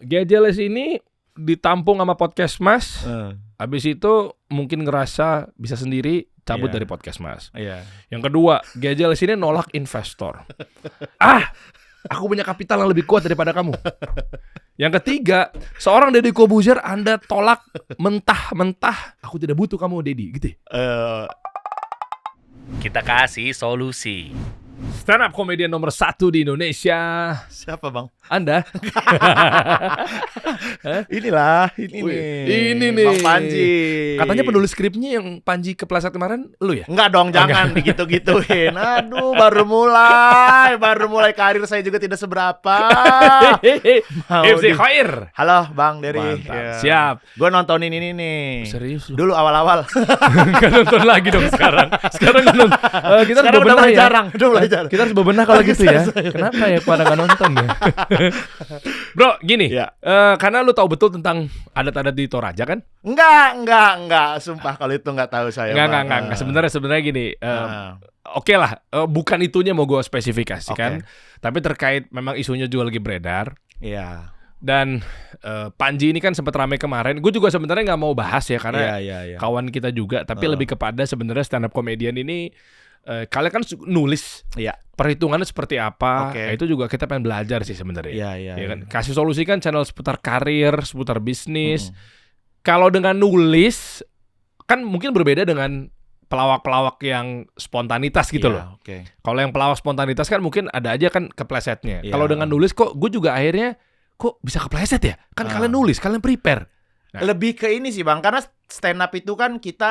Gadgetless ini ditampung sama Podcast Mas. Habis itu mungkin ngerasa bisa sendiri cabut dari Podcast Mas. Yang kedua, Gadgetless ini nolak investor. Aku punya kapital yang lebih kuat daripada kamu. Yang ketiga, seorang Deddy Corbuzier Anda tolak mentah-mentah. Aku tidak butuh kamu, Deddy, gitu. Kita kasih solusi. Stand up komedian nomor 1 di Indonesia. Siapa bang? Anda. Inilah, Ini nih. Bang Panji. Katanya penulis skripnya yang Panji kepleset kemarin lu ya? Enggak dong, jangan digitu-gituin. Aduh, baru mulai karir saya juga tidak seberapa. FC Khair. Halo Bang Dery. Mantap. Siap. Gue nontonin ini nih. Serius lu? Dulu awal-awal. Gak nonton lagi dong sekarang. Sekarang gak nonton. Kita Sekarang udah mulai jarang. Kita harus bebenah kalau gitu ya. Kenapa ya pada gak nonton ya? Bro, gini. Ya. Karena lu tahu betul tentang adat-adat di Toraja kan? Enggak. Sumpah kalau itu enggak tahu saya. Enggak. Sebenarnya gini. Oke lah, bukan itunya mau gue spesifikasikan. Tapi terkait memang isunya juga lagi beredar. Iya. Dan Panji ini kan sempat ramai kemarin. Gue juga sebenarnya nggak mau bahas ya karena kawan kita juga. Tapi lebih kepada sebenarnya stand up comedian ini kalian kan nulis perhitungannya seperti apa. Itu juga kita pengen belajar sih sebenarnya. Iya. Kan? Kasih solusi kan channel seputar karir, seputar bisnis. Kalau dengan nulis kan mungkin berbeda dengan pelawak-pelawak yang spontanitas gitu loh. Kalau yang pelawak spontanitas kan mungkin ada aja kan keplesetnya. Kalau dengan nulis kok gue juga akhirnya kok bisa kepleset ya? Kan kalian nulis, kalian prepare. Nah. Lebih ke ini sih Bang, karena stand up itu kan kita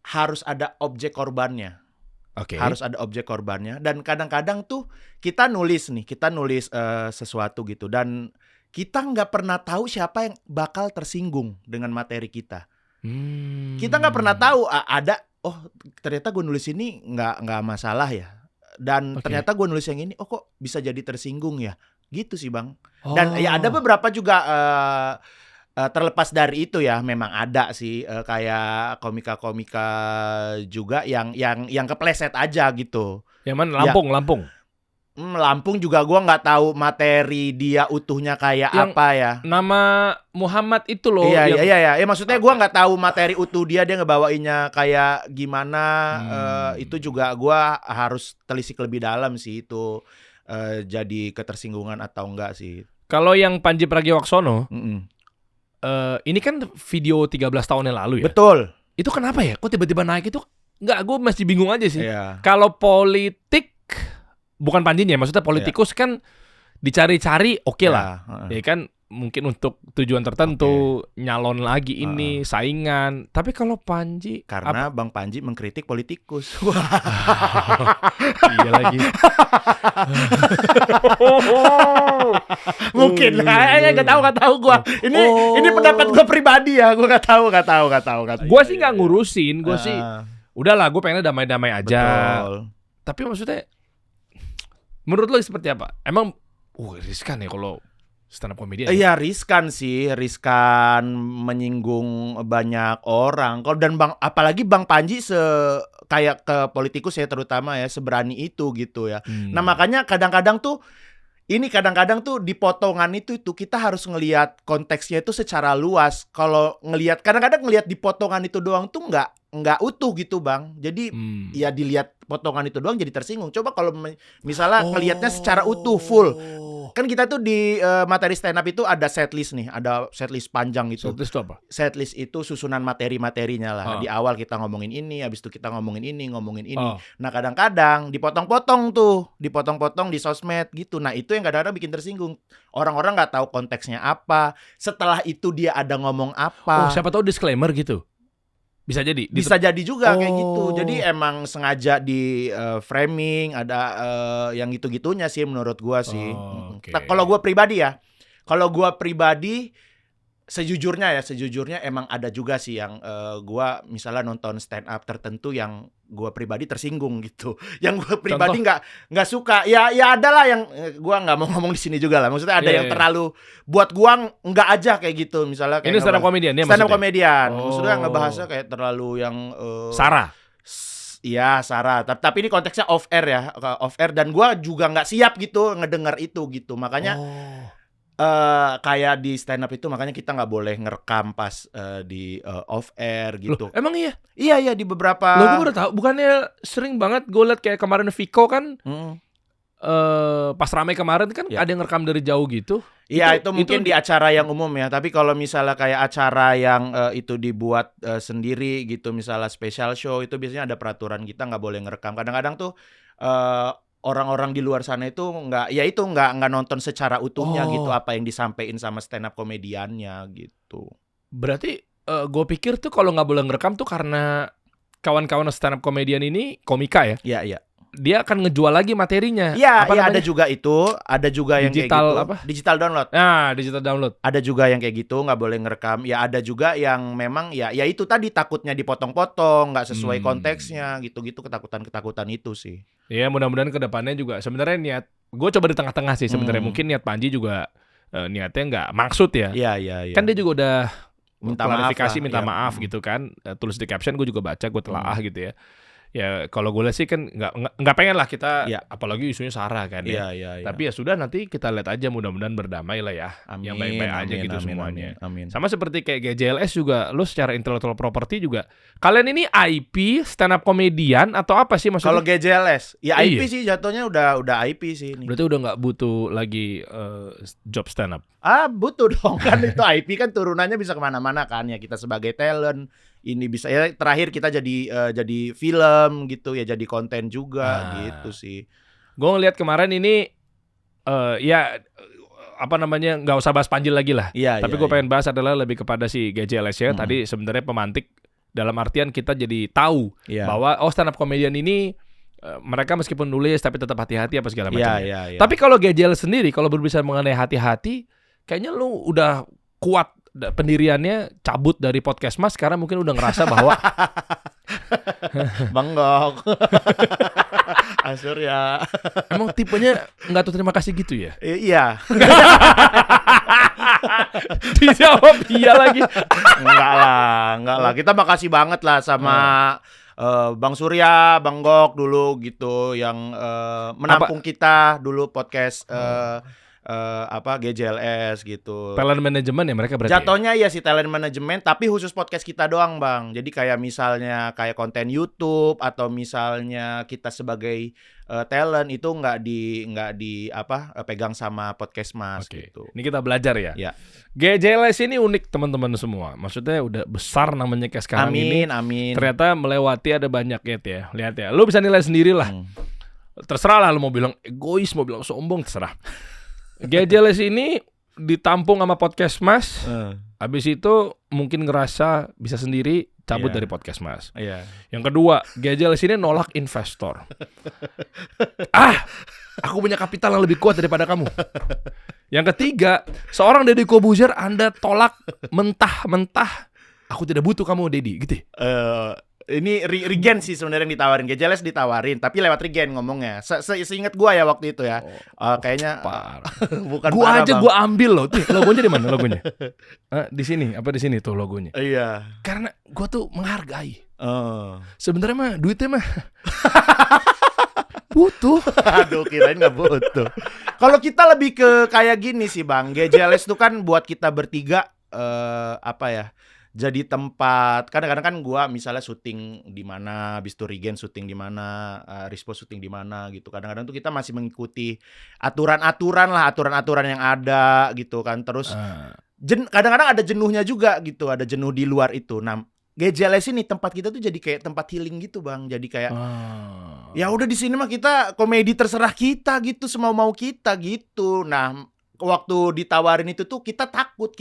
harus ada objek korbannya. Harus ada objek korbannya. Dan kadang-kadang tuh kita nulis sesuatu gitu. Dan kita nggak pernah tahu siapa yang bakal tersinggung dengan materi kita. Kita nggak pernah tahu ternyata gue nulis ini nggak masalah ya. Dan ternyata gue nulis yang ini, kok bisa jadi tersinggung ya. Gitu sih Bang. Dan ya ada beberapa juga terlepas dari itu ya, memang ada sih kayak komika-komika juga yang kepleset aja gitu. Yang mana? Lampung. Lampung juga gue nggak tahu materi dia utuhnya kayak yang apa ya. Nama Muhammad itu loh. Iya. Ya maksudnya gue nggak tahu materi utuh dia ngebawainnya kayak gimana. Itu juga gue harus telisik lebih dalam sih itu. Jadi ketersinggungan atau enggak sih. Kalau yang Panji Pragiwaksono, ini kan video 13 tahun yang lalu ya. Betul. Itu kenapa ya? Kok tiba-tiba naik itu? Enggak, gue masih bingung aja sih. Kalau politik, bukan Panjinya, maksudnya politikus kan dicari-cari lah. Ya kan mungkin untuk tujuan tertentu, nyalon lagi ini, saingan. Tapi kalau Panji... Karena Bang Panji mengkritik politikus. Iya lagi. Mungkin lah, gak tahu gue. Ini pendapat gue pribadi ya, gue gak tahu. Gue sih nggak ngurusin, gue sih udahlah, gue pengennya damai-damai aja. Betul. Tapi maksudnya, menurut lo seperti apa? Emang, riskan ya kalau stand up comedian? Iya riskan menyinggung banyak orang. Kalau apalagi Bang Panji kayak ke politikus ya terutama ya seberani itu gitu ya. Nah makanya kadang-kadang tuh di potongan itu kita harus ngelihat konteksnya itu secara luas. Kalau kadang-kadang ngelihat di potongan itu doang tuh nggak utuh gitu Bang. Jadi ya dilihat potongan itu doang jadi tersinggung. Coba kalau misalnya ngelihatnya secara utuh full. Kan kita tuh di materi stand up itu ada setlist nih, ada setlist panjang gitu. Setlist itu apa? Setlist itu susunan materi-materinya lah. Di awal kita ngomongin ini, habis itu kita ngomongin ini. Nah kadang-kadang dipotong-potong di sosmed gitu. Nah itu yang kadang-kadang bikin tersinggung. Orang-orang nggak tahu konteksnya apa. Setelah itu dia ada ngomong apa. Siapa tahu disclaimer gitu. Bisa jadi. Bisa jadi juga kayak gitu. Jadi emang sengaja di framing ada yang gitu-gitunya sih menurut gua sih. Kalau gua pribadi sejujurnya emang ada juga sih yang gua misalnya nonton stand up tertentu yang gua pribadi tersinggung gitu. Yang gua pribadi nggak suka. Ya ada lah yang gua nggak mau ngomong di sini juga lah. Maksudnya ada yang terlalu buat gua nggak aja kayak gitu. Misalnya kayak ini stand up comedian ya stand up comedian. Maksudnya ngebahasnya kayak terlalu yang Sarah. Iya Sarah. Tapi ini konteksnya off air ya, off air dan gua juga nggak siap gitu ngedengar itu gitu. Makanya Kayak di stand up itu makanya kita nggak boleh ngerekam pas di off air gitu. Loh, emang iya? Iya di beberapa. Loh, gue baru tahu. Bukannya sering banget gue liat kayak kemarin Viko kan pas ramai kemarin kan ada yang ngerekam dari jauh gitu. Iya itu mungkin di acara yang umum ya. Tapi kalau misalnya kayak acara yang itu dibuat sendiri gitu, misalnya special show, itu biasanya ada peraturan kita nggak boleh ngerekam. Kadang-kadang tuh orang-orang di luar sana itu nggak nonton secara utuhnya gitu apa yang disampaikan sama stand up komediannya gitu. Berarti gue pikir tuh kalau nggak boleh ngerekam tuh karena kawan-kawan stand up komedian ini komika ya? Iya. Dia akan ngejual lagi materinya. Iya, ada juga itu, ada juga yang digital, kayak gitu. Apa? Digital download. Nah, digital download. Ada juga yang kayak gitu, nggak boleh ngerekam. Ya ada juga yang memang ya itu tadi takutnya dipotong-potong, nggak sesuai konteksnya, gitu-gitu ketakutan itu sih. Ya mudah-mudahan kedepannya juga sebenarnya niat, gue coba di tengah-tengah sih sebenarnya. Mungkin niat Panji juga niatnya nggak maksud ya. Iya. Kan dia juga udah minta klarifikasi, minta maaf gitu kan. Tulis di caption, gue juga baca, gue telaah gitu ya. Ya kalau gue lihat sih kan nggak pengen lah kita, apalagi isunya Sarah kan ya. Tapi ya sudah, nanti kita lihat aja, mudah-mudahan berdamai lah ya. Yang baik-baik aja gitu semuanya. Amin. Sama seperti kayak GJLS juga, lo secara intellectual property juga. Kalian ini IP stand up komedian atau apa sih maksudnya? Kalau GJLS, ya IP sih jatuhnya udah IP sih ini. Berarti udah nggak butuh lagi job stand up? Butuh dong kan itu IP kan turunannya bisa kemana-mana kan ya, kita sebagai talent. Ini bisa ya, terakhir kita jadi film gitu ya, jadi konten juga gitu sih. Gue ngeliat kemarin ini nggak usah bahas Panji lagi lah. Tapi gue pengen bahas adalah lebih kepada si GJLS ya. Tadi sebenarnya pemantik dalam artian kita jadi tahu bahwa stand up comedian ini mereka meskipun nulis tapi tetap hati-hati apa segala macam. Tapi kalau GJLS sendiri, kalau berbicara mengenai hati-hati, kayaknya lu udah kuat pendiriannya, cabut dari podcast Mas, sekarang mungkin udah ngerasa bahwa Banggok. Asur ya. Emang tipenya nggak tuh terima kasih gitu ya? Iya. Dijawab iya lagi. Enggak lah. Kita makasih banget lah sama Bang Surya, Bang Gok dulu gitu yang menampung kita dulu podcast GJLS gitu. Talent management ya mereka berarti. Jatuhnya ya si talent management, tapi khusus podcast kita doang, Bang. Jadi kayak misalnya kayak konten YouTube atau misalnya kita sebagai talent itu nggak di pegang sama podcast Mas gitu. Ini kita belajar ya. GJLS ini unik teman-teman semua. Maksudnya udah besar namanya kayak sekarang ini. Amin. Ternyata melewati ada banyak ya. Lihat ya. Lu bisa nilai sendiri lah. Terserah lah lu mau bilang egois, mau bilang sombong, terserah. GJLS ini ditampung sama podcast Mas. Habis itu mungkin ngerasa bisa sendiri, cabut dari podcast Mas. Yang kedua, GJLS ini nolak investor. Aku punya kapital yang lebih kuat daripada kamu. Yang ketiga, seorang Deddy Corbuzier Anda tolak mentah-mentah. Aku tidak butuh kamu, Deddy, gitu. Ini Regen sih sebenarnya yang ditawarin. GJLS ditawarin, tapi lewat Regen ngomongnya. Seingat gua ya waktu itu ya. Kayaknya bukan gua aja, gua ambil loh. Tuh, logonya di mana logonya? Di sini, di sini tuh logonya. Iya. Karena gua tuh menghargai. Sebenarnya mah duitnya mah butuh. Aduh, kirain nggak butuh. Kalau kita lebih ke kayak gini sih, Bang. GJLS tuh kan buat kita bertiga jadi tempat. Kadang-kadang kan gua misalnya syuting di mana, habis itu Regen syuting di mana, Rispo syuting di mana gitu. Kadang-kadang tuh kita masih mengikuti aturan-aturan yang ada gitu kan. Terus kadang-kadang ada jenuhnya juga gitu, ada jenuh di luar itu. Nah, GJLS ini tempat kita tuh jadi kayak tempat healing gitu, Bang. Jadi kayak ya udah di sini mah kita komedi terserah kita gitu, semau-mau kita gitu. Nah, waktu ditawarin itu tuh kita takut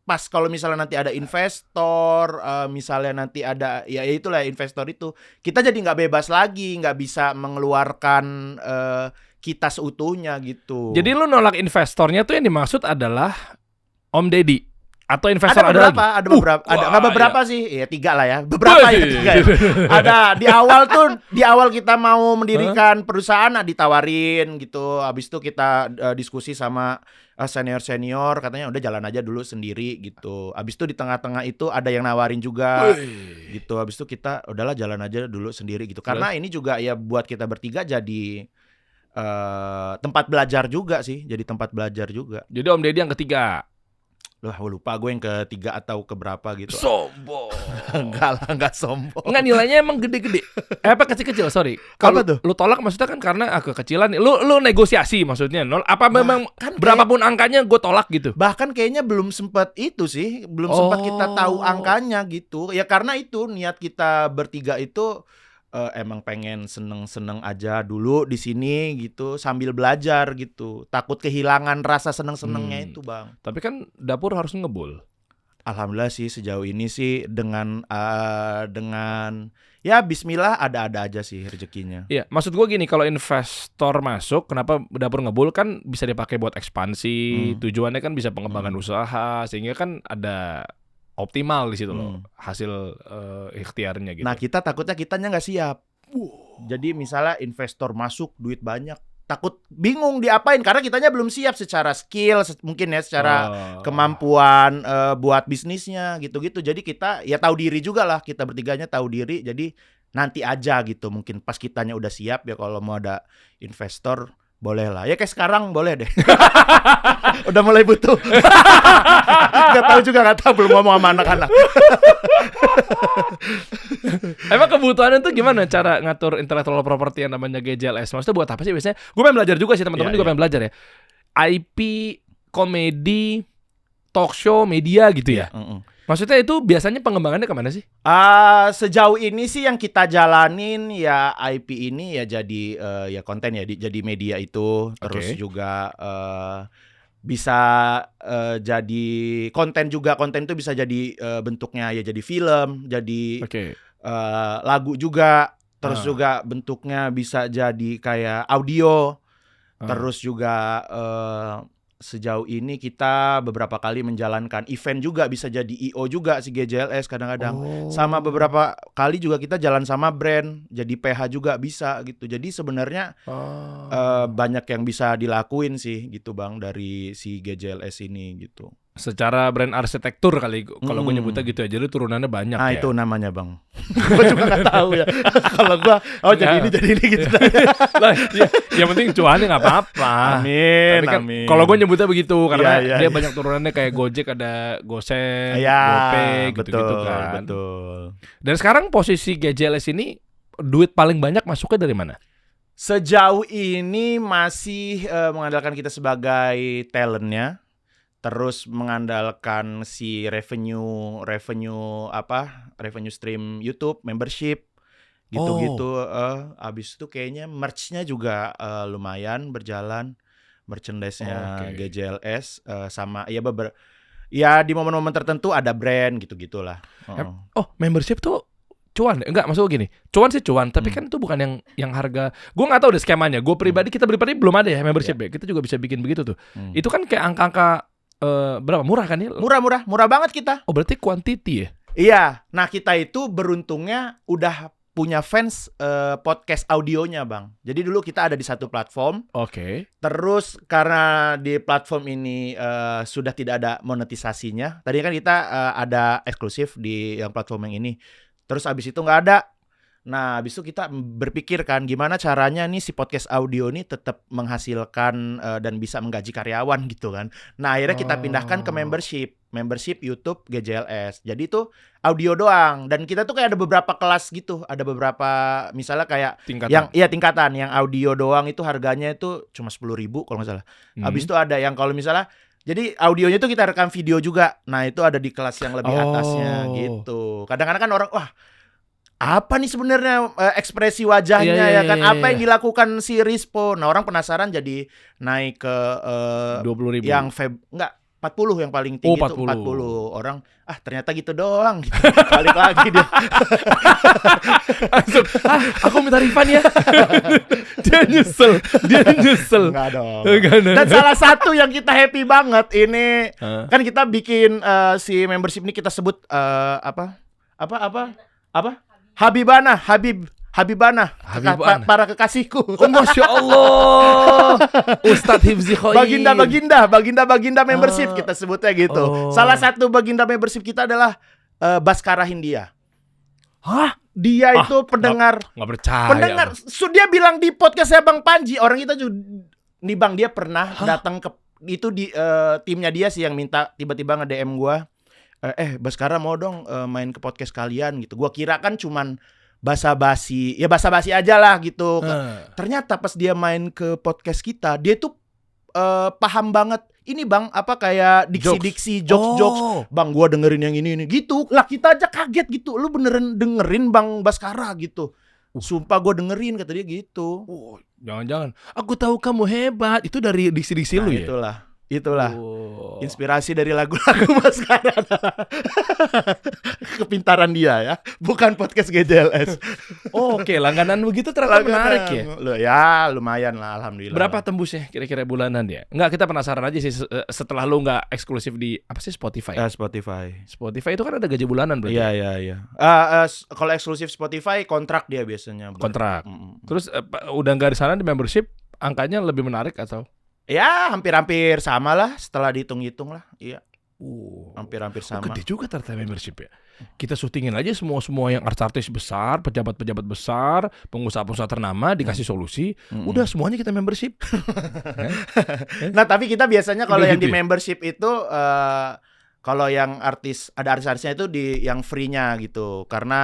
pas kalau misalnya nanti ada investor, misalnya nanti ada ya itulah investor itu, kita jadi nggak bebas lagi, nggak bisa mengeluarkan kita seutuhnya gitu. Jadi lu nolak investornya tuh yang dimaksud adalah Om Deddy atau investor ada lagi? Ada beberapa, nggak beberapa sih, ya 3 lah ya, beberapa ya 3 ya. Ada di awal kita mau mendirikan perusahaan, ditawarin gitu, habis itu kita diskusi sama senior katanya udah jalan aja dulu sendiri gitu. Habis itu di tengah-tengah itu ada yang nawarin juga gitu. Habis itu kita udahlah jalan aja dulu sendiri gitu. Karena ini juga ya buat kita bertiga jadi tempat belajar juga sih, jadi tempat belajar juga. Jadi Om Deddy yang ketiga. Loh, lupa gue yang ketiga atau keberapa gitu. Sombong. Enggak lah, enggak sombong. Enggak, nilainya emang gede-gede. Apa kecil-kecil, sorry. Kalau lu tolak maksudnya kan karena kekecilan. Lu negosiasi maksudnya. Apa memang kan berapapun angkanya gue tolak gitu. Bahkan kayaknya belum sempat itu sih, belum sempat kita tahu angkanya gitu. Ya karena itu niat kita bertiga itu emang pengen seneng-seneng aja dulu di sini gitu sambil belajar gitu. Takut kehilangan rasa seneng-senengnya itu, Bang. Tapi kan dapur harus ngebul. Alhamdulillah sih sejauh ini sih dengan ya bismillah ada-ada aja sih rezekinya. Iya, maksud gue gini, kalau investor masuk, kenapa dapur ngebul kan bisa dipakai buat ekspansi, tujuannya kan bisa pengembangan usaha, sehingga kan ada optimal di situ loh hasil ikhtiarnya gitu. Nah kita takutnya kitanya nggak siap. Jadi misalnya investor masuk duit banyak, takut bingung diapain karena kitanya belum siap secara skill mungkin ya, secara kemampuan buat bisnisnya gitu-gitu. Jadi kita ya tahu diri juga lah, kita bertiganya tahu diri. Jadi nanti aja gitu, mungkin pas kitanya udah siap ya kalau mau ada investor. Boleh lah, ya kayak sekarang boleh deh. Udah mulai butuh. Gak tahu belum ngomong sama anak-anak. Emang kebutuhannya tuh gimana cara ngatur intellectual property yang namanya GJLS? Maksudnya buat apa sih biasanya? Gue pengen belajar juga sih, teman-teman juga pengen belajar ya. IP, komedi, talk show, media gitu ya. Maksudnya itu biasanya pengembangannya kemana sih? Sejauh ini sih yang kita jalanin ya IP ini ya jadi ya konten ya, jadi media itu. Terus juga bisa jadi konten juga. Konten itu bisa jadi bentuknya ya jadi film, jadi lagu juga. Terus juga bentuknya bisa jadi kayak audio. Terus juga sejauh ini kita beberapa kali menjalankan event juga, bisa jadi IO juga si GJLS kadang-kadang. Sama beberapa kali juga kita jalan sama brand, jadi PH juga bisa gitu. Jadi sebenarnya banyak yang bisa dilakuin sih gitu Bang dari si GJLS ini gitu. Secara brand arsitektur kali, kalau gue nyebutnya gitu ya, jadi turunannya banyak. Nah itu namanya Bang. Gue juga nggak tahu ya. Kalau gue jadi ini gitu. Lah, yang penting cuannya nggak apa-apa. Amin. Tapi kan, amin. kalau gue nyebutnya begitu karena dia iya. banyak turunannya kayak Gojek, ada Gosen, GoPay gitu-gitu kan. Betul. Dan sekarang posisi GJLS ini duit paling banyak masuknya dari mana? Sejauh ini masih mengandalkan kita sebagai talentnya. Terus mengandalkan si revenue stream YouTube, membership gitu-gitu. Abis itu kayaknya merch-nya juga lumayan berjalan, merchandise-nya GJLS sama ya di momen-momen tertentu ada brand gitu-gitulah. Membership tuh cuan? Enggak, maksud gue gini, cuan sih cuan, tapi kan itu bukan yang harga. Gue nggak tahu deh skemanya. Gue pribadi, kita pribadi belum ada ya membership ya. Kita juga bisa bikin begitu tuh. Itu kan kayak angka-angka berapa? Murah kan ya? Murah banget kita. Oh berarti quantity ya? Iya. Nah kita itu beruntungnya udah punya fans podcast audionya Bang. Jadi dulu kita ada di satu platform. Terus karena di platform ini sudah tidak ada monetisasinya. Tadi kan kita ada eksklusif di yang platform yang ini. Terus abis itu nggak ada. Nah, abis itu kita berpikir kan gimana caranya nih si podcast audio ini tetap menghasilkan dan bisa menggaji karyawan gitu kan. Nah, akhirnya kita pindahkan ke membership YouTube GJLS. Jadi itu audio doang, dan kita tuh kayak ada beberapa kelas gitu. Ada beberapa misalnya kayak tingkatan yang audio doang itu harganya itu cuma 10.000 kalau nggak salah. Abis itu ada yang kalau misalnya jadi audionya itu kita rekam video juga. Nah, itu ada di kelas yang lebih atasnya gitu. Kadang-kadang kan orang apa nih sebenarnya ekspresi wajahnya kan apa yang dilakukan si Rispo. Nah orang penasaran jadi naik ke 20.000 yang 40 yang paling tinggi itu 40 orang. Ternyata gitu doang gitu. Balik lagi dia. Langsung, aku minta refund ya. Dia nyesel. Enggak dong. Dan salah satu yang kita happy banget ini kan kita bikin si membership ini kita sebut apa? Habibana. Para kekasihku. Masya Allah. Ustadz Hifzi Khoyi. Baginda membership kita sebutnya gitu. Salah satu baginda membership kita adalah Baskara Hindia. Hah? Dia itu pendengar. Nggak percaya. Pendengar. So, dia bilang di podcastnya Bang Panji, orang kita juga nih Bang, dia pernah datang ke itu di timnya dia sih yang minta, tiba-tiba nge-DM gua. Baskara mau dong main ke podcast kalian gitu. Gua kira kan cuman basa-basi aja lah gitu. Ternyata pas dia main ke podcast kita, dia tuh paham banget. Ini Bang, apa kayak diksi-diksi, jokes-jokes. Bang, gua dengerin yang ini gitu. Lah kita aja kaget gitu. Lu beneran dengerin Bang Baskara gitu. Sumpah gua dengerin, kata dia gitu. Jangan-jangan aku tahu kamu hebat. Itu dari diksi-diksi lu ya? Itulah. Inspirasi dari lagu-lagu Baskara adalah kepintaran dia ya, bukan podcast GJLS. Oke, langganan begitu ternyata menarik ya. Ya lumayan lah, alhamdulillah. Berapa tembusnya kira-kira bulanan dia? Enggak, kita penasaran aja sih setelah lu nggak eksklusif di apa sih Spotify? Spotify itu kan ada gaji bulanan berarti. Iya. Kalau eksklusif Spotify kontrak dia biasanya. Kontrak. Terus udah nggak di sana di membership, angkanya lebih menarik atau? Ya hampir-hampir sama lah setelah dihitung-hitung lah. Iya. Hampir-hampir sama. Gede juga ternyata membership ya. Kita syutingin aja semua yang artis besar, pejabat-pejabat besar, pengusaha-pengusaha ternama dikasih solusi. Udah semuanya kita membership. Nah tapi kita biasanya kalau yang gitu di membership itu kalau yang ada artis-artisnya itu di yang free-nya gitu. Karena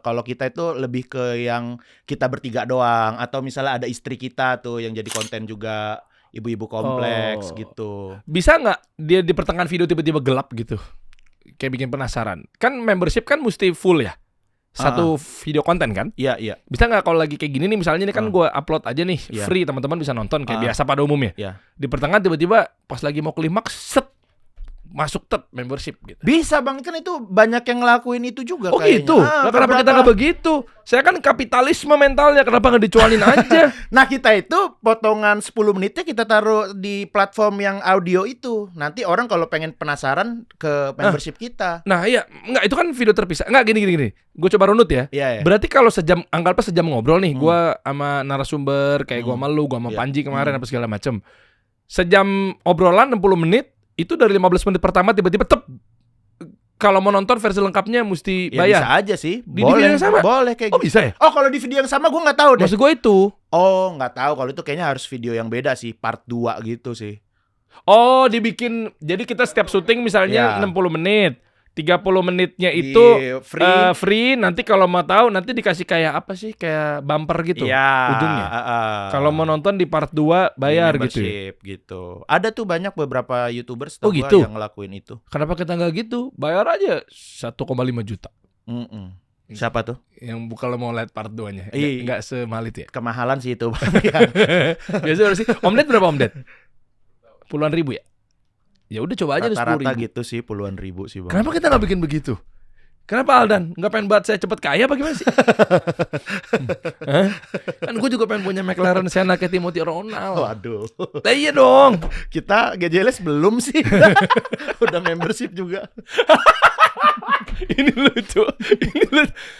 kalau kita itu lebih ke yang kita bertiga doang, atau misalnya ada istri kita tuh yang jadi konten juga, ibu-ibu kompleks gitu. Bisa nggak dia di pertengahan video tiba-tiba gelap gitu? Kayak bikin penasaran. Kan membership kan mesti full ya. Satu video konten kan? Iya. Bisa nggak kalau lagi kayak gini nih, misalnya ini kan gue upload aja nih free, teman-teman bisa nonton kayak biasa pada umumnya. Di pertengahan tiba-tiba pas lagi mau klimaks set masuk membership gitu. Bisa Bang, kan itu banyak yang ngelakuin itu juga kayaknya. Gitu? Kenapa kita nggak begitu? Saya kan kapitalisme mentalnya, kenapa nggak dicualin aja? Nah kita itu potongan 10 menitnya kita taruh di platform yang audio itu. Nanti orang kalau pengen penasaran ke membership kita. Nah iya, nggak, itu kan video terpisah. Nggak, gini. Gue coba runut ya. Iya. Berarti kalau anggapnya sejam ngobrol nih, gue sama narasumber kayak gue sama lu, gue sama Panji kemarin apa segala macem. Sejam obrolan 60 menit. Itu dari 15 menit pertama tiba-tiba kalau mau nonton versi lengkapnya mesti bayar. Bisa aja sih. Di video yang sama? Boleh kayak gitu. Bisa ya? Oh, kalau di video yang sama gue nggak tahu deh. Maksud gue itu. Oh, nggak tahu. Kalau itu kayaknya harus video yang beda sih, part 2 gitu sih. Oh, dibikin. Jadi kita setiap syuting misalnya 60 menit. 30 menitnya itu free. Nanti kalau mau tahu nanti dikasih kayak apa sih, kayak bumper gitu ujungnya. Kalau mau nonton di part 2 bayar gitu. Gitu. Ada tuh banyak beberapa YouTubers gitu yang ngelakuin itu. Kenapa kita nggak gitu? Bayar aja 1,5 juta. Siapa tuh? Yang kalau mau lihat part 2-nya. Enggak semalit ya. Kemahalan sih itu. Biasa sih. Omdet berapa omdet? Puluhan ribu ya? Ya udah coba aja 10.000 gitu sih, puluhan ribu sih Bang. Kenapa kita nggak bikin begitu? Kenapa Aldan? Nggak pengen banget saya cepet kaya apa gimana sih? Kan gue juga pengen punya McLaren Senna kayak Timothy Ronald. Waduh. Iya dong. Kita GJLS belum sih. Udah membership juga. Ini lucu.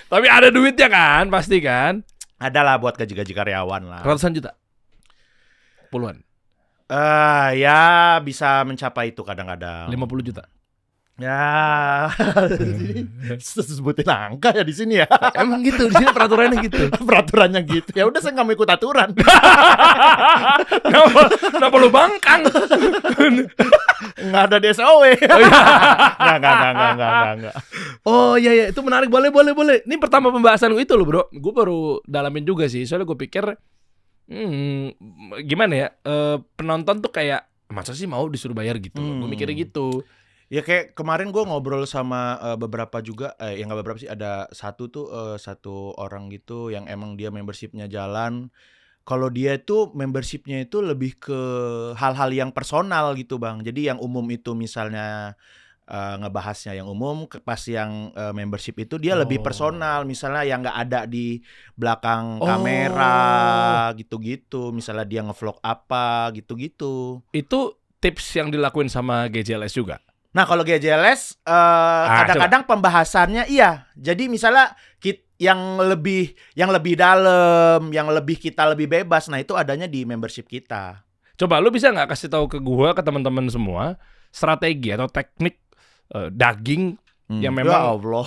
Tapi ada duitnya kan, pasti kan? Ada lah buat gaji-gaji karyawan lah. Ratusan juta? Puluhan? Ya bisa mencapai itu kadang-kadang. 50 juta. Ya, sebutin angka ya di sini ya. Emang gitu, di sini peraturannya gitu. Peraturannya gitu. Ya udah, saya nggak mau ikut aturan. Kenapa lu bangkang? Nggak ada DSOW. Nggak. Oh iya, itu menarik. Boleh. Ini pertama pembahasan gue itu loh bro. Gue baru dalamin juga sih. Soalnya gue pikir gimana ya, penonton tuh kayak masa sih mau disuruh bayar gitu. Gue mikirnya gitu. Ya kayak kemarin gue ngobrol sama beberapa juga, yang nggak beberapa sih, ada satu orang gitu yang emang dia membershipnya jalan. Kalau dia itu membershipnya itu lebih ke hal-hal yang personal gitu Bang. Jadi yang umum itu misalnya ngebahasnya yang umum, pas yang membership itu dia lebih personal, misalnya yang nggak ada di belakang kamera gitu-gitu, misalnya dia ngevlog apa gitu-gitu. Itu tips yang dilakuin sama GJLS juga. Nah kalau GJLS kadang-kadang pembahasannya jadi misalnya yang lebih dalam, yang kita lebih bebas, nah itu adanya di membership kita. Coba lu bisa nggak kasih tahu ke gua, ke teman-teman semua, strategi atau teknik daging yang memang ya Allah.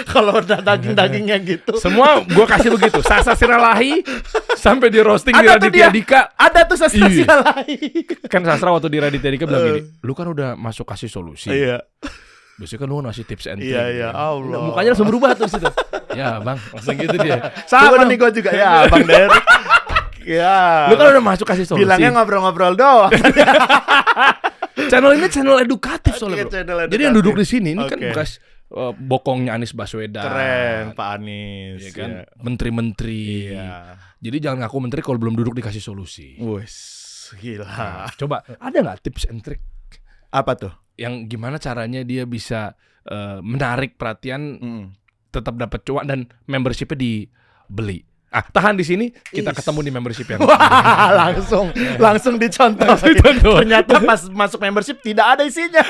Kalau udah dagingnya gitu. Semua gue kasih begitu. Sasa Siralahi sampai di roasting di Raditya Dika. Ada tuh Sasa Siralahi. Kan Sastra waktu di Raditya Dika bilang gini, lu kan udah masuk kasih solusi. Iya. Biasanya kan lu ngasih tips and trick. Iya, Allah. Nah, mukanya langsung berubah tuh situ. Ya bang, langsung gitu dia. Sama nih gue juga. Ya Bang Dery. Ya. Lu kan udah masuk kasih solusi. Bilangnya ngobrol-ngobrol doang. Channel ini channel edukatif soalnya, bro. Channel edukatif. Jadi yang duduk di sini ini kan bekas bokongnya Anies Baswedan. Keren Pak Anies. Iya kan? Menteri-menteri. Iya. Jadi jangan ngaku menteri kalau belum duduk dikasih solusi. Wes, gila. Nah, coba ada nggak tips and trick? Apa tuh? Yang gimana caranya dia bisa menarik perhatian, tetap dapat cuan dan membershipnya dibeli. Tahan di sini, kita ketemu di membership yang wah, langsung dicontoh. Ternyata pas masuk membership tidak ada isinya.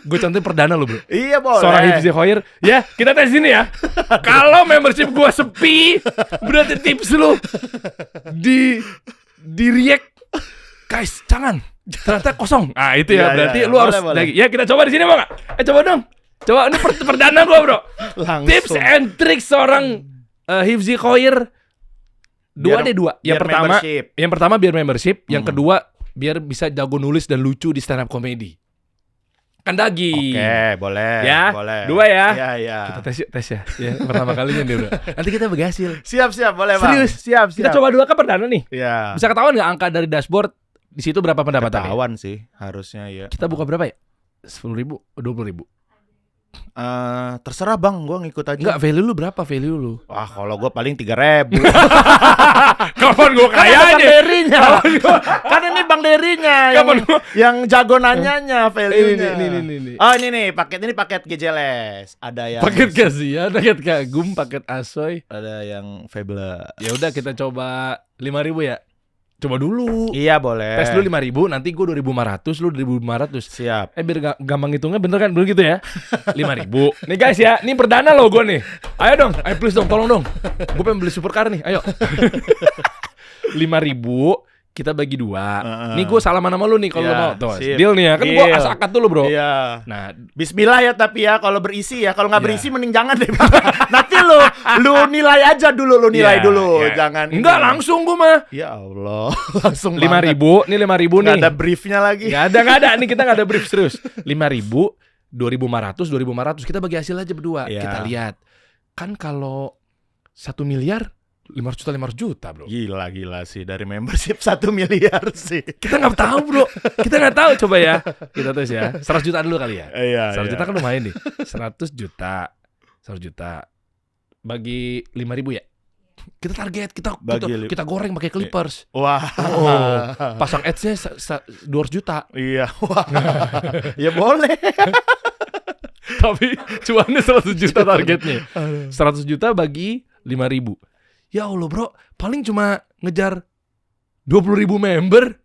Gue contohin perdana lo, bro. Iya boleh. Seorang Hifzi Khoir, ya kita tes sini ya. Kalau membership gue sepi, berarti tips lo di react, guys, jangan. Ternyata kosong. Itu ya, berarti lu harus boleh. Lagi. Ya kita coba di sini mau nggak? Coba dong. Coba ini perdana gue, bro. Langsung. Tips and trick seorang Hifzi Khoir 2. Yang pertama biar membership, yang kedua biar bisa jago nulis dan lucu di stand up comedy. Kan daging. Oke, boleh. Ya, boleh. 2 ya. Iya. Kita tes ya. Ya, pertama kalinya nih, bro. Nanti kita berhasil. Siap, boleh, Bang. Serius? Siap. Kita coba 2 kan perdana nih. Iya. Bisa ketahuan nggak angka dari dashboard di situ berapa pendapatan? Ketahuan sih, harusnya ya. Kita buka berapa ya? 10.000, 20.000. Terserah Bang, gue ngikut aja. Enggak, value lu berapa value lu? Wah, kalau gue paling 3.000. Kapan gue kayanya? Bang Dery-nya. Kan ini Bang Dery-nya yang jago nanyanya value-nya. Ini. Oh, ini nih, paket GJLS. Ada yang paket Gazia, paket Kagum, paket Asoy, ada yang Fable. Ya udah kita coba 5.000 ya. Coba dulu. Iya boleh. Tes dulu 5.000, nanti gue 2.500, lu 2.500. Siap. Biar gampang hitungnya bener kan? Bener gitu ya? 5.000. Nih guys ya, ini perdana loh gue nih. Ayo dong, please dong, tolong dong. Gue pengen beli supercar nih, ayo. 5.000, kita bagi 2. Nih gue salaman sama lu nih kalau lu mau. Tuh, deal nih ya. Kan gue akad dulu, bro. Iya. Nah, bismillah ya tapi ya kalau berisi ya. Kalau nggak berisi mending jangan deh. Nanti lu nilai aja dulu, dulu. Jangan. Enggak, langsung gue mah. Ya Allah. Langsung 5.000, nih 5.000 nih. Nggak ada briefnya lagi. Nggak ada. Nih kita nggak ada brief serius. 5.000, 2.500. Kita bagi hasil aja berdua. Kita lihat. Kan kalau 1 miliar 500 juta bro. Gila sih, dari membership 1 miliar sih. Kita nggak tahu bro. Kita nggak tahu, coba ya. Kita tes ya. 100 juta dulu kali ya. 100 juta kan lumayan nih. 100 juta bagi 5.000 ya. Kita target, kita goreng pakai Clippers. Wah. Pasang ads-nya 200 juta. Iya. Wah. Ya boleh. Tapi cuannya 100 juta targetnya. 100 juta bagi 5.000. Ya Allah bro, paling cuma ngejar 20.000 member.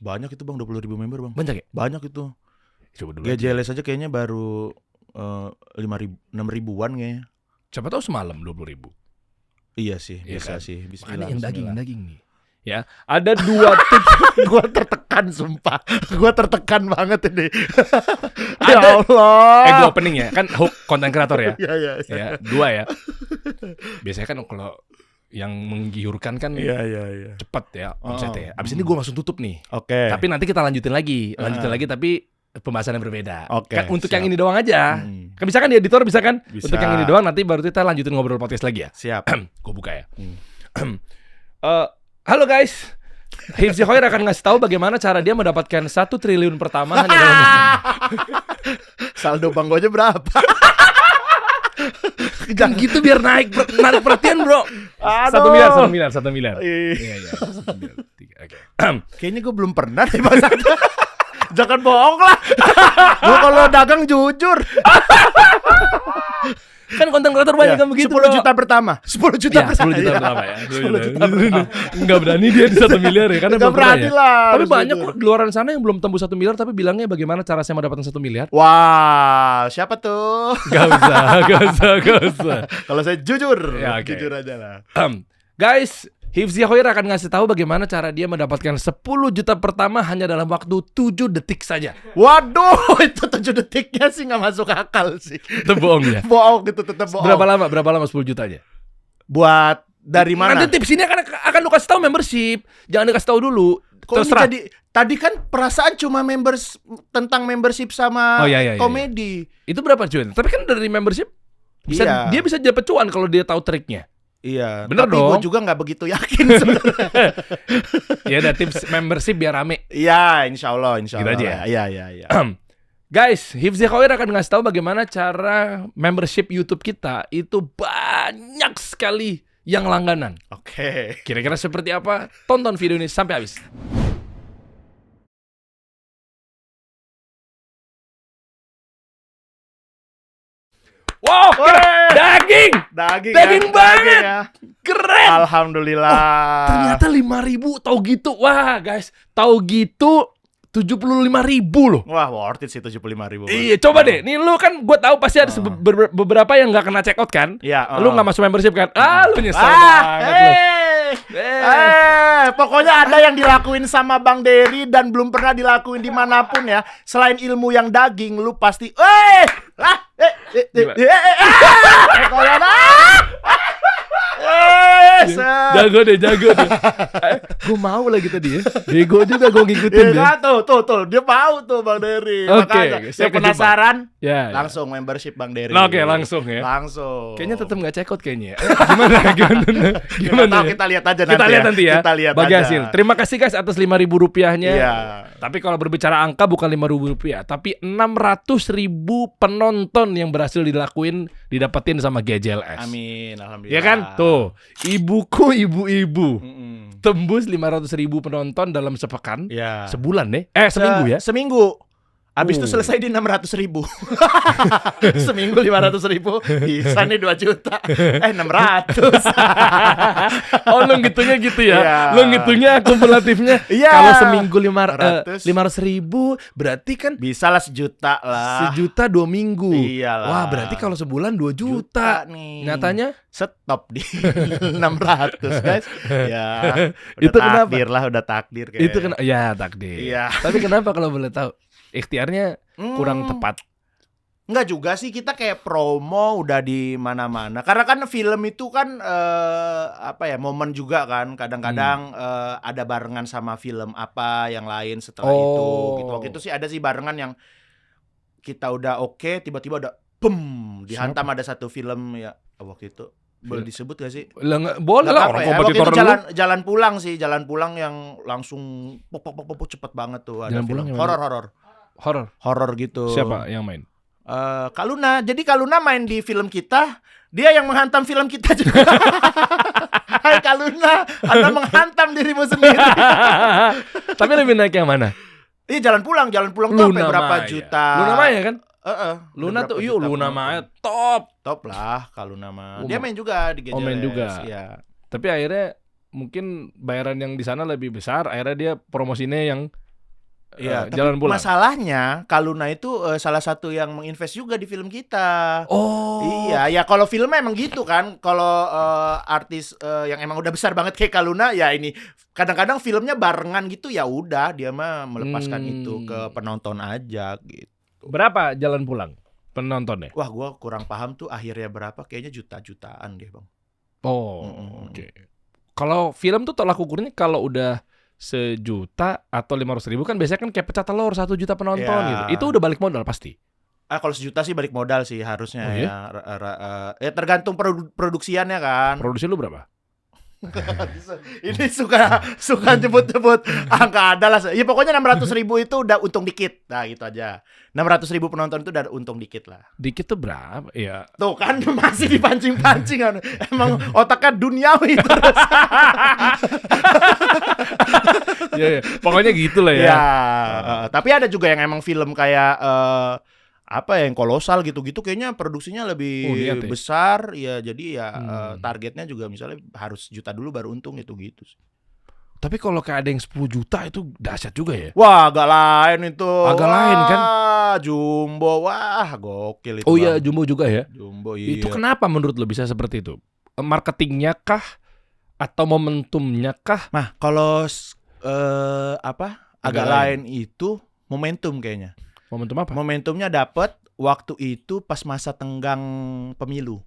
Banyak itu Bang, 20.000 member Bang. Banyak ya? Banyak itu. Coba dulu. GJLS aja kayaknya baru 6.000-an kayaknya. Siapa tahu semalam 20.000. Iya sih, bisa kan? Sih. Bismillah. Makanya yang daging nih. Ya, ada 2 tips. Gue tertekan sumpah. Gue tertekan banget ini. Ya Allah. Gue opening ya. Kan hook konten kreator ya. Iya. Ya, 2 ya. Biasanya kan kalau yang menggiurkan kan cepat ya omsetnya. Abis ini gue langsung tutup nih. Oke. Tapi nanti kita lanjutin lagi tapi pembahasan yang berbeda. Oke. Kan untuk yang ini doang aja. Kan bisa kan di editor bisa kan? Bisa. Untuk yang ini doang nanti baru kita lanjutin ngobrol podcast lagi ya. Siap. Gue buka ya. Halo guys, Hifzi Khoir akan ngasih tahu bagaimana cara dia mendapatkan 1 triliun pertama hanya dalam saldo Bang Gojo berapa? Jangan gitu biar narik perhatian bro. 1 miliar. Iya. 1 miliar. Oke. Kayaknya gue belum pernah deh Bang. Jangan bohong lah. Gue kalau dagang jujur. Kan konten kreator banyak kan begitu 10 juta pertama. 10 juta pertama ya. 10 juta pertama. Enggak berani dia di 1 miliar ya. Karena belum berani lah. Tapi banyak kok di luar sana yang belum tembus 1 miliar tapi bilangnya bagaimana cara saya mendapatkan 1 miliar. Wah, siapa tuh? Gak usah. Kalau saya jujur. Ya, okay. Jujur aja lah. Guys, Hifzi Hoir akan ngasih tahu bagaimana cara dia mendapatkan 10 juta pertama hanya dalam waktu 7 detik saja. Waduh, itu 7 detiknya sih nggak masuk akal sih. Itu bohong ya? Bohong, itu tetap bohong. Berapa lama 10 jutanya? Buat dari mana? Nanti tips ini akan lu kasih tahu membership. Jangan dikasih tahu dulu. Kok Terserah. jadi tadi kan perasaan cuma tentang membership sama komedi. Itu berapa cuan? Tapi kan dari membership dia bisa dapat cuan kalau dia tahu triknya. Iya, bener tapi dong. gue juga nggak begitu yakin sebenarnya. Ya ada tips membership biar rame. Iya, insya Allah. Gitu aja. Iya. Guys, Hifzi Hoir akan ngasih tahu bagaimana cara membership YouTube kita itu banyak sekali yang langganan. Oke. Kira-kira seperti apa? Tonton video ini sampai habis. Wow, daging banget, ya. Keren. Alhamdulillah. Ternyata 5.000 tahu gitu. Wah guys, tahu gitu 75.000 loh. Wah, worth it sih 75.000. Iya, coba deh. Nih lu kan gue tahu pasti ada beberapa yang nggak kena check out kan? Iya. Lu nggak masuk membership kan? Lu nyesel banget lu. Pokoknya ada yang dilakuin sama Bang Dery dan belum pernah dilakuin dimanapun ya. Selain ilmu yang daging, lu pasti jago deh. Gue mau lagi tadi ya. Bego juga gue ngikutin dia. Tuh, dia mau tuh Bang Dery. Oke, saya penasaran. Ya. Langsung membership Bang Dery. Oke, langsung ya. Langsung. Kayaknya tetap nggak check out kayaknya. Gimana? Kita lihat aja nanti. Kita lihat nanti ya. Kita lihat bagi aja. hasil. Terima kasih guys atas 5.000 rupiahnya. Iya. Tapi kalau berbicara angka bukan 5.000 rupiah, tapi 600.000 penonton yang berhasil didapetin sama GJLS. Amin, alhamdulillah. Ya kan? Tuh, ibuku ibu-ibu. Tembus 500.000 penonton dalam sepekan. Ya. Sebulan deh. Seminggu ya? Seminggu. Abis itu selesai di 600.000. Seminggu 500.000. Bisa nih 2 juta. 600. Oh, lo ngitungnya gitu ya? Yeah. Lo ngitungnya akumulatifnya. Yeah. Kalau seminggu 500.000 berarti kan bisa lah 1 juta lah. 1 juta 2 minggu. Iyalah. Wah, berarti kalau sebulan 2 juta nih. Nyatanya stop di 600 guys. Ya. Itu kenapa? Udah takdir kayak. Itu ya takdir. Iya. Tapi kenapa kalau boleh tahu? Ikhtiarnya kurang tepat. Enggak juga sih, kita kayak promo udah di mana-mana. Karena kan film itu kan momen juga kan. Kadang-kadang ada barengan sama film apa yang lain setelah itu gitu. Waktu itu sih ada sih barengan yang kita udah oke, tiba-tiba udah dihantam. Ada satu film ya waktu itu. Boleh disebut gak sih? Boleh lah, orang kompetitor lu. Jalan pulang yang langsung pop cepet banget tuh. Ada film horor gitu. Siapa yang main? Kak Luna. Jadi Kak Luna main di film kita, dia yang menghantam film kita juga. Hai Kak Luna, Anda menghantam dirimu sendiri. Tapi lebih naik yang mana? Iya, jalan pulang tuh sampai berapa juta. Luna Maya kan? Luna tuh Luna Maya top lah kalau nama. Dia main juga di GJLS. Main juga. Ya. Tapi akhirnya mungkin bayaran yang di sana lebih besar. Akhirnya dia promosinya yang jalan pulang. Masalahnya Kaluna itu salah satu yang menginvest juga di film kita. Oh. Iya, ya kalau filmnya emang gitu kan. Kalau artis yang emang udah besar banget kayak Kaluna, ya ini kadang-kadang filmnya barengan gitu, ya udah dia mah melepaskan itu ke penonton aja gitu. Berapa jalan pulang penontonnya? Wah, gua kurang paham tuh akhirnya berapa. Kayaknya juta-jutaan deh, Bang. Oke. Kalau film tuh tolak ukurnya kalau udah 1 juta atau 500.000 kan biasanya kan kayak pecah telur 1 juta penonton gitu. Itu udah balik modal pasti. Kalau 1 juta sih balik modal sih harusnya. Oh, iya? Ya tergantung produksiannya kan. Produksi lu berapa? Ini suka nyebut-nyebut angka ada lah. Ya pokoknya 600.000 itu udah untung dikit. Nah gitu aja. 600.000 penonton itu udah untung dikit lah. Dikit tuh berapa? Ya. Tuh kan masih dipancing-pancing kan. Emang otaknya duniawi terus. Ya, pokoknya gitu lah ya. Ya, tapi ada juga yang emang film kayak yang kolosal gitu-gitu kayaknya produksinya lebih besar ya, jadi ya targetnya juga misalnya harus 1 juta dulu baru untung gitu sih. Tapi kalau kayak ada yang 10 juta itu dahsyat juga ya. Wah, agak lain itu. Agak lain kan? Jumbo, wah gokil itu. Oh iya, Jumbo juga ya. Jumbo iya. Itu kenapa menurut lo bisa seperti itu? Marketingnya kah? atau momentumnya kah? Nah, kalau agak lain itu momentum kayaknya. Momentum apa? Momentumnya dapat waktu itu pas masa tenggang pemilu.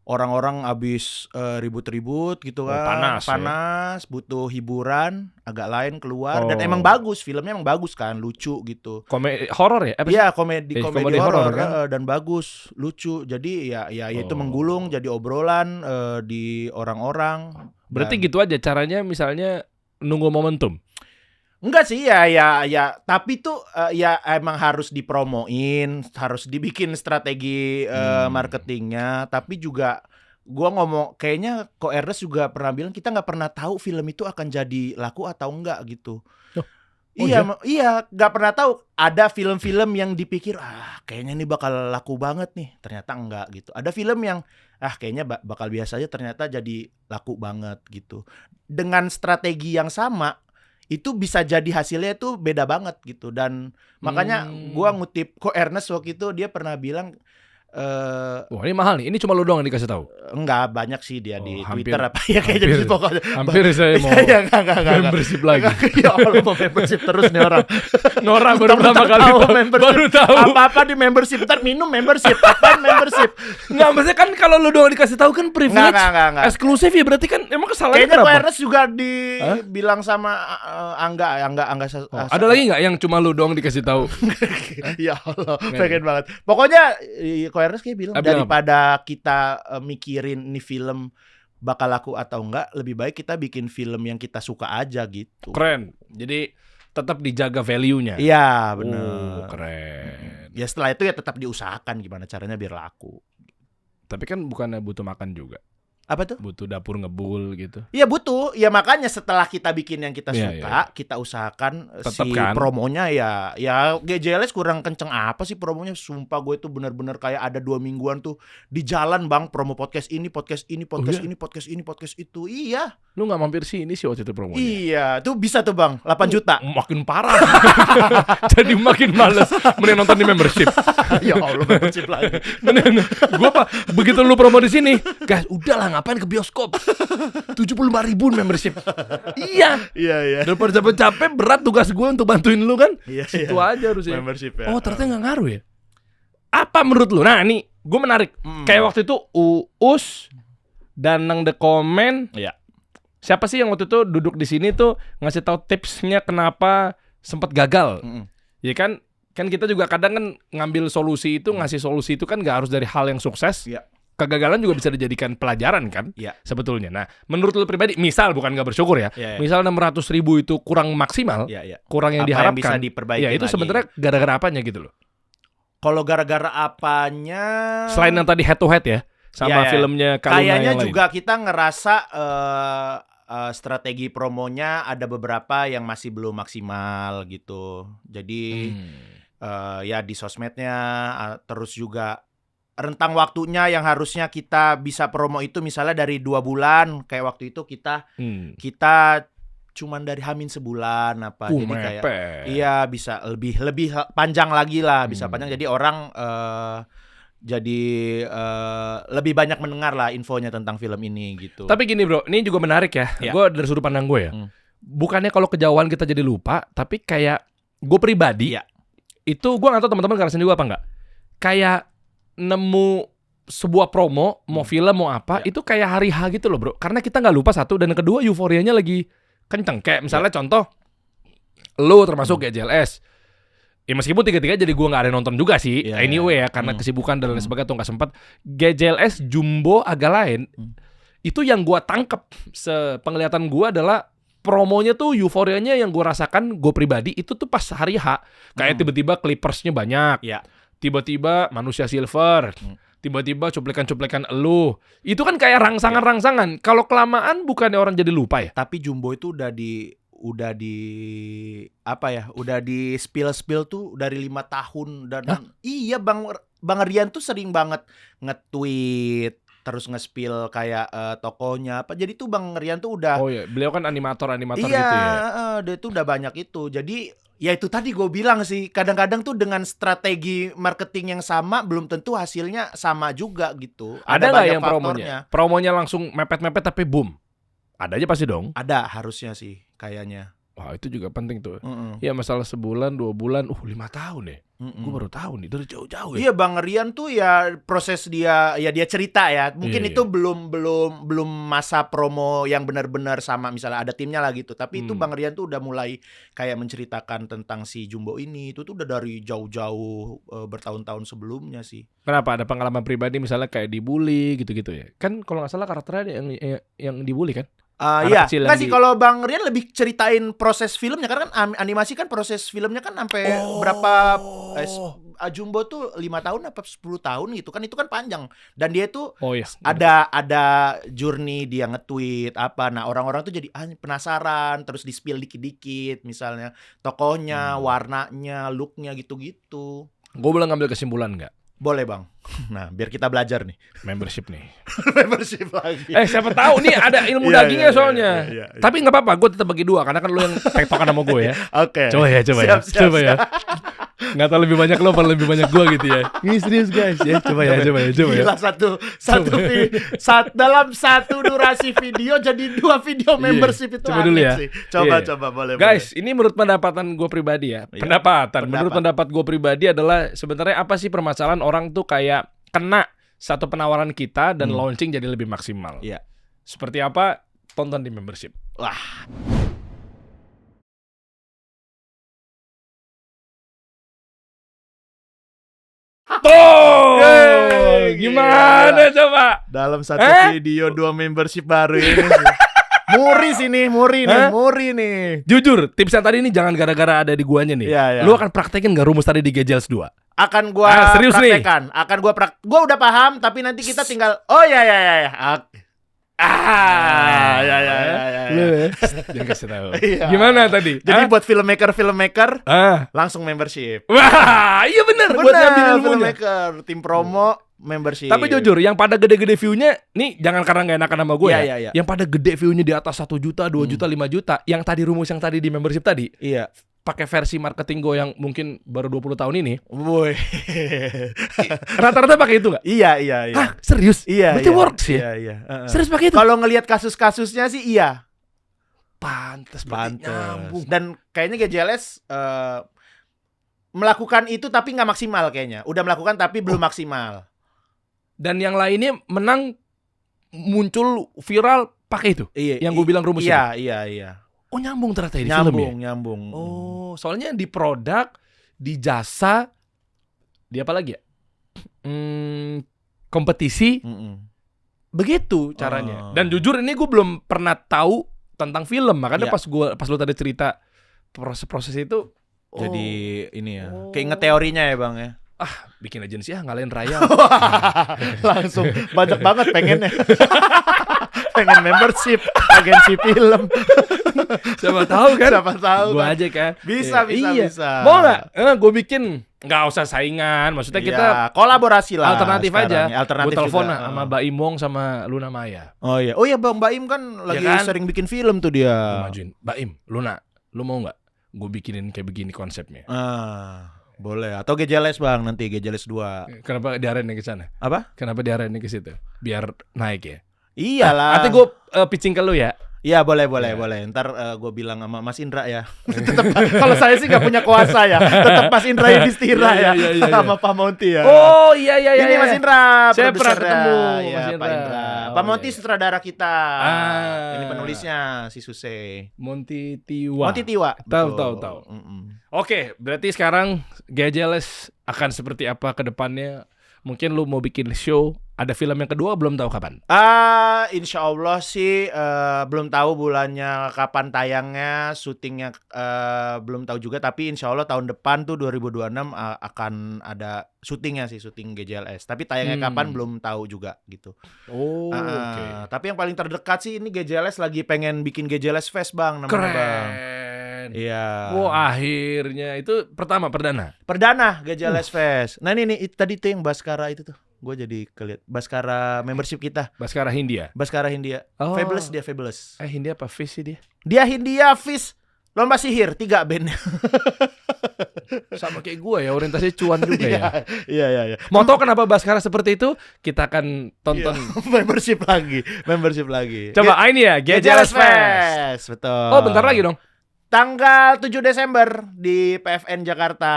Orang-orang abis ribut-ribut gitu kan, panas, butuh hiburan, agak lain keluar dan emang bagus, filmnya emang bagus kan, lucu gitu. Komedi horor ya? Iya, komedi horor kan? dan bagus, lucu. Jadi ya itu menggulung jadi obrolan di orang-orang. Berarti gitu aja caranya, misalnya nunggu momentum. Enggak sih, ya tapi tuh ya emang harus dipromoin, harus dibikin strategi marketingnya, tapi juga gua ngomong kayaknya Ko Ernest juga pernah bilang kita nggak pernah tahu film itu akan jadi laku atau enggak gitu. Iya, nggak pernah tahu. Ada film-film yang dipikir kayaknya ini bakal laku banget nih, ternyata enggak gitu. Ada film yang kayaknya bakal biasa aja, ternyata jadi laku banget gitu. Dengan strategi yang sama itu bisa jadi hasilnya itu beda banget gitu. Dan makanya gua ngutip Ko Ernest waktu itu, dia pernah bilang wah ini mahal nih, ini cuma lu doang yang dikasih tahu? Enggak, banyak sih dia di Twitter apa ya kayaknya gitu pokoknya. Hampir saya mau membership lagi. Ya Allah, mau membership terus nih orang. Nora baru pertama kali baru tahu. Apa-apa di membership, ntar minum membership, apaan membership. Enggak, maksudnya kan kalau lu doang dikasih tahu kan privilege. Enggak. Eksklusif ya, berarti kan emang kesalahannya kayaknya kenapa? Ko Ernest juga dibilang sama Angga. Ada lagi nggak yang cuma lu doang dikasih tahu? Ya Allah, pengen banget. Pokoknya Ko Ernest kayak bilang daripada kita mikirin nih film bakal laku atau enggak, lebih baik kita bikin film yang kita suka aja gitu. Keren. Jadi tetap dijaga value-nya. Iya, benar. Keren. Ya setelah itu ya tetap diusahakan gimana caranya biar laku. Tapi kan bukannya butuh makan juga. Apa tuh? Butuh dapur ngebul gitu. Iya butuh. Ya makanya setelah kita bikin yang kita suka, kita usahakan tetep si promonya ya GJLS kurang kenceng apa sih promonya? Sumpah gue tuh benar-benar kayak ada 2 mingguan tuh di jalan bang, promo podcast ini, podcast itu. Iya. Lu nggak mampir sini sih waktu itu promonya? Iya, tuh bisa tuh bang, 8 juta. Makin parah. Jadi makin males mending nonton di membership. Ya Allah, membership lagi. Gue begitu lu promo di sini, guys, udahlah ngapain ke bioskop? 75.000 membership. Iya. Daripada capek-capek berat tugas gue untuk bantuin lu kan. Situ aja harusnya. Membership ya. Oh ternyata nggak ngaruh ya. Apa menurut lu? Nah nih, gue menarik. Kayak waktu itu Uus dan Nang The Comment. Iya. Siapa sih yang waktu itu duduk di sini tuh ngasih tahu tipsnya kenapa sempat gagal? Ya kan kita juga kadang kan ngambil solusi itu, ngasih solusi itu kan nggak harus dari hal yang sukses. Iya. Kegagalan juga bisa dijadikan pelajaran kan? Iya. Sebetulnya. Nah, menurut lu pribadi, misal bukan nggak bersyukur ya, misal 600.000 itu kurang maksimal, kurang yang diharapkan, yang bisa diperbaiki ya itu sebenarnya gara-gara apanya gitu loh? Kalau gara-gara apanya? Selain yang tadi head to head ya, sama filmnya Kaluna kayaknya yang juga lain. Kita ngerasa strategi promonya ada beberapa yang masih belum maksimal gitu. Jadi ya di sosmednya, terus juga rentang waktunya yang harusnya kita bisa promo itu misalnya dari 2 bulan, kayak waktu itu kita cuman dari Hamin sebulan apa, jadi kayak bisa lebih panjang lagi lah, bisa panjang, jadi orang lebih banyak mendengar lah infonya tentang film ini gitu. Tapi gini bro, ini juga menarik ya. Gue dari sudut pandang gue ya. Bukannya kalau kejauhan kita jadi lupa, tapi kayak gue pribadi itu gue nggak tahu teman-teman ngerasain juga apa nggak. Kayak nemu sebuah promo, mau film mau apa, itu kayak hari H gitu loh bro. Karena kita nggak lupa satu, dan kedua euforianya lagi kenceng. Kayak misalnya contoh, lu termasuk GJLS. Ya meskipun tiga-tiga jadi gue nggak ada nonton juga sih, anyway ya, karena kesibukan dan lain sebagainya tuh nggak sempat. GJLS Jumbo agak lain. Itu yang gue tangkep sepenglihatan gue adalah promonya tuh euforianya yang gue rasakan, gue pribadi itu tuh pas hari H. Kayak tiba-tiba Clippersnya banyak, tiba-tiba Manusia Silver, tiba-tiba cuplikan-cuplikan elu. Itu kan kayak rangsangan-rangsangan. Kalau kelamaan bukannya orang jadi lupa ya? Tapi Jumbo itu udah di spill tuh dari 5 tahun dan iya Bang Rian tuh sering banget nge-tweet terus nge-spill kayak tokonya apa. Jadi tuh Bang Rian tuh udah, beliau kan animator gitu ya. Iya, dia tuh udah banyak itu. Jadi ya itu tadi gue bilang sih, kadang-kadang tuh dengan strategi marketing yang sama belum tentu hasilnya sama juga gitu. Ada nggak yang promonya langsung mepet-mepet tapi boom? Ada aja pasti dong. Ada harusnya sih kayaknya. Wah itu juga penting tuh. Ya masalah sebulan, 2 bulan, 5 tahun ya. Gue baru tahu nih dari jauh-jauh ya. Iya Bang Rian tuh ya proses dia cerita ya. Mungkin itu belum masa promo yang benar-benar sama misalnya ada timnya lah gitu. Tapi itu Bang Rian tuh udah mulai kayak menceritakan tentang si Jumbo ini. Itu tuh udah dari jauh-jauh bertahun-tahun sebelumnya sih. Kenapa? Ada pengalaman pribadi misalnya kayak dibully gitu-gitu ya. Kan kalau nggak salah karakternya yang dibully kan? Iya, nggak sih kalau Bang Rian lebih ceritain proses filmnya karena kan animasi kan proses filmnya kan sampai berapa Jumbo tuh 5 tahun apa 10 tahun gitu kan, itu kan panjang dan dia tuh ada journey dia nge-tweet apa, nah orang-orang tuh jadi penasaran terus di-spill dikit-dikit misalnya tokohnya, warnanya, looknya gitu-gitu. Gue boleh ngambil kesimpulan nggak? Boleh Bang. Nah, biar kita belajar nih. Membership nih. Membership lagi. Siapa tahu nih ada ilmu dagingnya soalnya. Tapi nggak apa-apa, gue tetap bagi 2 karena kan lu yang tektokan sama gue ya. Oke. Coba ya. Nggak tahu lebih banyak lo apa lebih banyak gue gitu ya. Ini serius guys ya. Coba ya. Gila, dalam satu durasi video jadi 2 video membership itu coba dulu ya. Sih. Coba boleh. Guys, ini menurut pendapatan gue pribadi ya. Menurut pendapat gue pribadi adalah sebenarnya apa sih permasalahan orang tuh kayak kena satu penawaran kita dan launching jadi lebih maksimal. Iya. Seperti apa? Tonton di membership. Wah. Gimana coba? Dalam satu video 2 membership baru ini. Muri nih. Jujur, tips yang tadi ini jangan gara-gara ada di guanya nih. Lu akan praktekin gak rumus tadi di Gejels 2? Akan gua praktekan. Gua udah paham tapi nanti kita tinggal Jangan kasih tahu. Gimana tadi? Jadi buat filmmaker langsung membership. Wah, iya benar. Buat ngambil filmmaker, tim promo membership. Tapi jujur, yang pada gede-gede view-nya nih jangan karena nggak enakan sama gue ya. Yang pada gede view-nya di atas 1 juta, 2 juta, 5 juta, yang tadi rumus yang tadi di membership tadi. Iya. Pakai versi marketing gue yang mungkin baru 20 tahun ini. Woi. Rata-rata pakai itu nggak? Iya. Hah, serius? Iya. Berarti works ya? Iya. Serius pakai itu? Kalau ngelihat kasus-kasusnya sih iya. Pantes. Nyambung. Dan kayaknya GJLS melakukan itu tapi nggak maksimal kayaknya. Udah melakukan tapi belum maksimal. Dan yang lainnya menang muncul viral pakai itu. Iya. Yang gue bilang rumusnya. Iya. Oh nyambung ternyata di film ya? Nyambung. Oh, soalnya di produk, di jasa, di apa lagi ya? Kompetisi. Begitu caranya. Dan jujur ini gue belum pernah tahu tentang film. Makanya pas lu tadi cerita proses itu jadi ini ya. Keinget teorinya ya Bang ya. Bikin agensi ngalahin Raya. Langsung banyak banget pengennya. Pengen membership agensi film. Siapa tahu kan? Gua kan. aja kan. Bisa. Mau nggak? Gue bikin nggak usah saingan. Maksudnya kita kolaborasi lah. Alternatif aja. Alternatif gue telepon sama Mbak Imong sama Luna Maya. Oh iya Bang, Mbak Im kan lagi sering bikin film tuh dia. Majuin. Mbak Im, Luna, lu mau nggak? Gue bikinin kayak begini konsepnya. Boleh. Atau GJLS Bang, nanti GJLS 2. Kenapa diarahin ke sana? Apa? Kenapa diarahin ke situ? Biar naik ya. Iyalah. Nanti gue pitching ke lu ya. Iya boleh. Ntar gue bilang sama Mas Indra ya. Tetap kalau saya sih nggak punya kuasa ya. Tetap Mas Indra Yudhistira ya. Sama Pak Monty ya. Oh iya. Ini Mas Indra. Saya pernah ketemu Mas Indra. Pak Monty sutradara kita. Ini penulisnya si Suse. Monty Tiwa. Tahu. Oke, berarti sekarang GJLS akan seperti apa ke depannya? Mungkin lu mau bikin show, ada film yang kedua belum tahu kapan? Insya Allah sih belum tahu bulannya kapan tayangnya, syutingnya belum tahu juga. Tapi insya Allah tahun depan tuh 2026 akan ada syutingnya sih, syuting GJLS. Tapi tayangnya kapan belum tahu juga gitu. Oke. Tapi yang paling terdekat sih ini GJLS lagi pengen bikin GJLS Fest Bang, namanya Keren. Bang. Iya. Akhirnya itu perdana GJLS Fest. Nah ini tadi tuh yang Baskara itu tuh. Gue jadi keliat Baskara membership kita. Baskara Hindia. Oh. Fabulous. Hindia apa Fish sih dia? Dia Hindia, Fish, Lomba Sihir, 3 band. Sama kayak gue ya, orientasinya cuan juga ya. Iya. Mau tahu kenapa Baskara seperti itu? Kita akan tonton membership lagi. Coba ini ya, GJLS Fest. Betul. Oh, bentar lagi dong. Tanggal 7 Desember di PFN Jakarta.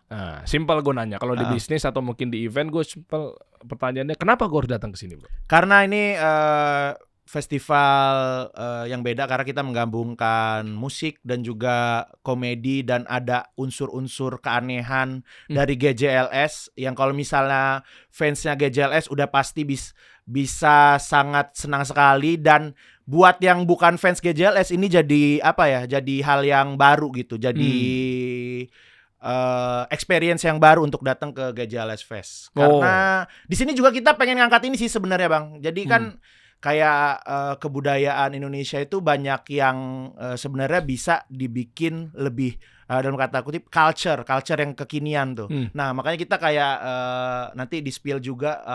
Nah, simpel gue nanya. Kalau di bisnis atau mungkin di event, gue simpel pertanyaannya, kenapa gue harus datang ke sini, bro? Karena ini festival yang beda karena kita menggabungkan musik dan juga komedi dan ada unsur-unsur keanehan dari GJLS yang kalau misalnya fansnya GJLS udah pasti bisa sangat senang sekali, dan buat yang bukan fans GJLS ini jadi apa ya? Jadi hal yang baru gitu. Jadi experience yang baru untuk datang ke GJLS Fest. Karena di sini juga kita pengen ngangkat ini sih sebenarnya, Bang. Jadi kan kayak kebudayaan Indonesia itu banyak yang sebenarnya bisa dibikin lebih dalam kata kutip culture yang kekinian tuh. Nah, makanya kita kayak nanti di spill juga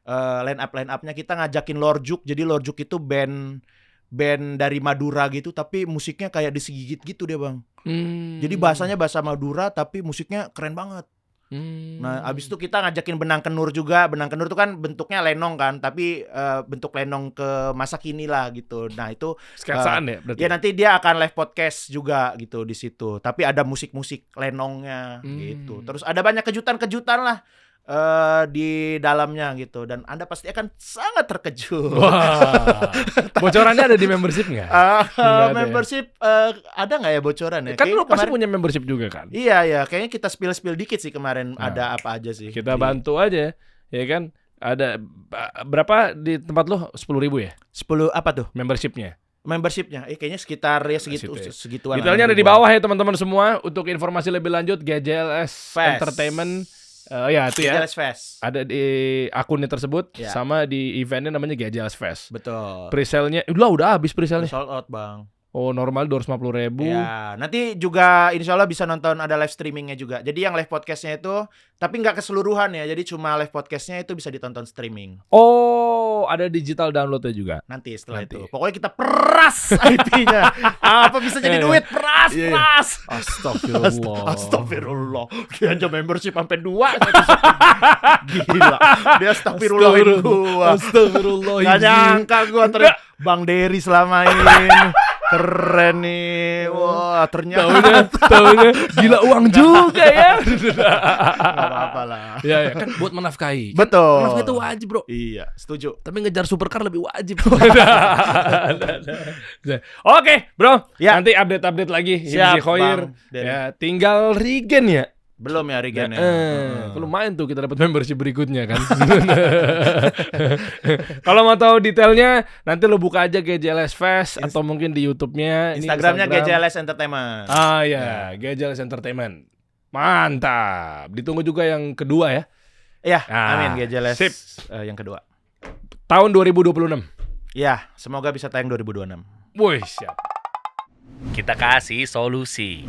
line up-nya kita ngajakin Lorjuk. Jadi Lorjuk itu band dari Madura gitu, tapi musiknya kayak disigigit gitu deh, Bang. Jadi bahasanya bahasa Madura tapi musiknya keren banget. Nah, abis itu kita ngajakin Benang Kenur juga. Benang Kenur itu kan bentuknya lenong kan, tapi bentuk lenong ke masa kini lah gitu. Nah, itu sketsaan ya berarti. Ya nanti dia akan live podcast juga gitu di situ. Tapi ada musik-musik lenongnya gitu. Terus ada banyak kejutan-kejutan lah di dalamnya gitu, dan Anda pasti akan sangat terkejut. Wah, bocorannya ada di membership nggak? Membership ada nggak ya bocoran ya? Kan lu pasti punya membership juga kan? Iya, kayaknya kita spill dikit sih kemarin. Ada apa aja sih? Kita bantu aja, ya kan? Ada berapa di tempat lu? 10.000 ya? 10 apa tuh? Membershipnya, kayaknya sekitar ya segituan. Detailnya ada di bawah ya teman-teman semua. Untuk informasi lebih lanjut, GJLS Fest. Entertainment. Ya itu ya. GJLS Fest. Ada di akunnya tersebut, sama di eventnya namanya GJLS Fest. Betul. Presale-nya udah habis presale-nya. Sold out, Bang. Oh, normal 250.000. Ya, nanti juga insya Allah bisa nonton, ada live streamingnya juga. Jadi yang live podcastnya itu, tapi nggak keseluruhan ya. Jadi cuma live podcastnya itu bisa ditonton streaming. Oh, ada digital downloadnya juga. Nanti setelah itu. Pokoknya kita peras IP-nya. Apa bisa jadi duit? Peras. Astagfirullah. Dia aja membership sampai 2. Gila. Dia astagfirullahin gua. Astagfirullah. Gak nyangka gua Bang Dery selama ini. Keren nih. Wah, ternyata taunya gila uang juga ya. Gak apa-apa lah. Ya, kan buat menafkahi. Betul. Menafkahi itu wajib, bro. Iya, setuju. Tapi ngejar supercar lebih wajib. Oke, bro. Ya. Nanti update lagi. Siap, Khoir. Ya, tinggal Regen ya. Belum ya Regen ya. Lumayan tuh kita dapat membership berikutnya kan. Kalau mau tahu detailnya nanti lo buka aja GJLS Fest atau mungkin di YouTube-nya. Instagramnya GJLS Entertainment. GJLS Entertainment. Mantap. Ditunggu juga yang kedua ya. Iya, amin GJLS. Sip. Yang kedua. Tahun 2026. Ya, semoga bisa tayang 2026. Wih, siap. Kita kasih solusi.